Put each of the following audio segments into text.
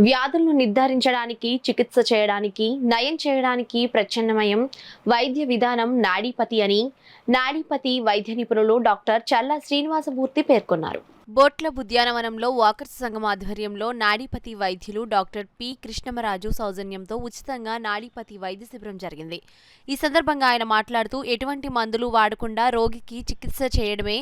వ్యాధులను నిర్ధారించడానికి, చికిత్స చేయడానికి, నయం చేయడానికి ప్రత్యామ్నాయం వైద్య విధానం నాడీపతి అని నాడీపతి వైద్య నిపుణులు డాక్టర్ చల్లా శ్రీనివాసమూర్తి పేర్కొన్నారు. బోట్ల ఉద్యానవనంలో వాకర్స్ సంఘం ఆధ్వర్యంలో నాడీపతి వైద్యులు డాక్టర్ పి. కృష్ణమరాజు సౌజన్యంతో ఉచితంగా నాడీపతి వైద్య శిబిరం జరిగింది. ఈ సందర్భంగా ఆయన మాట్లాడుతూ ఎటువంటి మందులు వాడకుండా రోగికి చికిత్స చేయడమే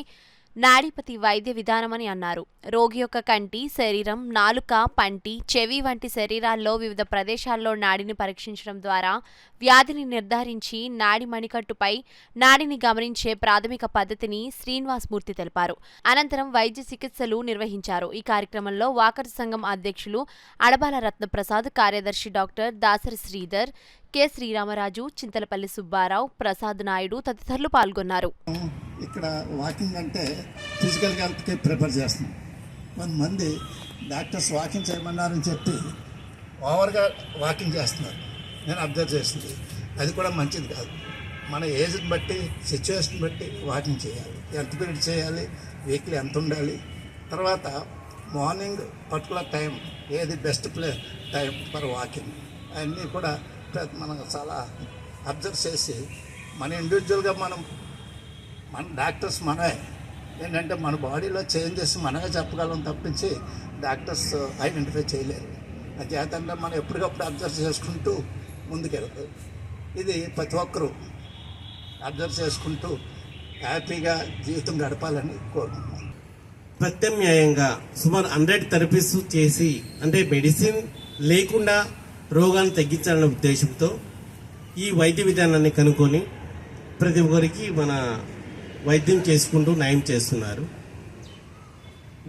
నాడీపతి వైద్య విధానమని అన్నారు. రోగి యొక్క కంటి, శరీరం, నాలుక, పంటి, చెవి వంటి శరీరాల్లో వివిధ ప్రదేశాల్లో నాడిని పరీక్షించడం ద్వారా వ్యాధిని నిర్ధారించి నాడి మణికట్టుపై నాడిని గమనించే ప్రాథమిక పద్ధతిని శ్రీనివాసమూర్తి తెలిపారు. అనంతరం వైద్య చికిత్సలు నిర్వహించారు. ఈ కార్యక్రమంలో వాకర్స్ సంఘం అధ్యక్షులు అడబాల రత్నప్రసాద్, కార్యదర్శి డాక్టర్ దాసరి శ్రీధర్, కె. శ్రీరామరాజు, చింతలపల్లి సుబ్బారావు, ప్రసాద్ నాయుడు తదితరులు పాల్గొన్నారు. ఇక్కడ వాకింగ్ అంటే ఫిజికల్ హెల్త్కి ప్రిపేర్ చేస్తున్నాం. కొంతమంది డాక్టర్స్ వాకింగ్ చేయమన్నారని చెప్పి ఓవర్గా వాకింగ్ చేస్తున్నారు. నేను అబ్జర్వ్ చేసింది అది కూడా మంచిది కాదు. మన ఏజ్ని బట్టి, సిచ్యువేషన్ బట్టి వాకింగ్ చేయాలి. ఎంత పీరియడ్ చేయాలి, వీక్లీ ఎంత ఉండాలి, తర్వాత మార్నింగ్ పర్టికులర్ టైం ఏది బెస్ట్ టైం ఫర్ వాకింగ్ అన్నీ కూడా మనం చాలా అబ్జర్వ్ చేసి మన ఇండివిజువల్గా మన డాక్టర్స్ మనమే ఏంటంటే మన బాడీలో చేంజెస్ మనమే చెప్పగలం తప్పించి డాక్టర్స్ ఐడెంటిఫై చేయలేరు. అది చేతంటే మనం ఎప్పటికప్పుడు అబ్జర్వ్ చేసుకుంటూ ముందుకెళ్తాం. ఇది ప్రతి ఒక్కరూ అబ్జర్వ్ చేసుకుంటూ హ్యాపీగా జీవితం గడపాలని కోరుకుంటున్నాం. ప్రత్యామ్నాయంగా సుమారు 100 థెరపీస్ చేసి అంటే మెడిసిన్ లేకుండా రోగాన్ని తగ్గించాలనే ఉద్దేశంతో ఈ వైద్య విధానాన్ని కనుక్కొని ప్రతి ఒక్కరికి మన వైద్యం చేసుకుంటూ నయం చేస్తున్నారు.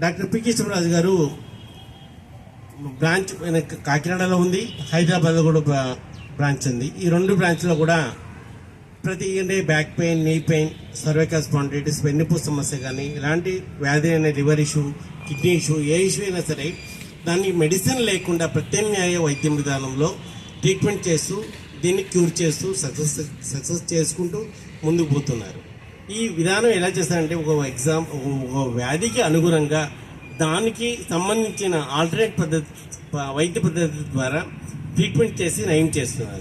Doctor P. కృష్ణమరాజు గారు బ్రాంచ్ కాకినాడలో ఉంది, హైదరాబాద్లో కూడా బ్రాంచ్ ఉంది. ఈ 2 బ్రాంచ్లో కూడా ప్రతి back pain, knee pain, cervical spondylitis, వెన్నుపూస సమస్య కానీ ఇలాంటి వ్యాధి అయిన లివర్ ఇష్యూ, కిడ్నీ ఇష్యూ, ఏ ఇష్యూ అయినా సరే దాన్ని మెడిసిన్ లేకుండా ప్రత్యామ్నాయ వైద్యం విధానంలో ట్రీట్మెంట్ చేస్తూ దీన్ని క్యూర్ చేస్తూ సక్సెస్ చేసుకుంటూ ముందుకు పోతున్నారు. ఈ విధానం ఎలా చేస్తారంటే ఒక వ్యాధికి అనుగుణంగా దానికి సంబంధించిన ఆల్టర్నేట్ వైద్య పద్ధతి ద్వారా ట్రీట్మెంట్ చేసి నయం చేస్తున్నారు.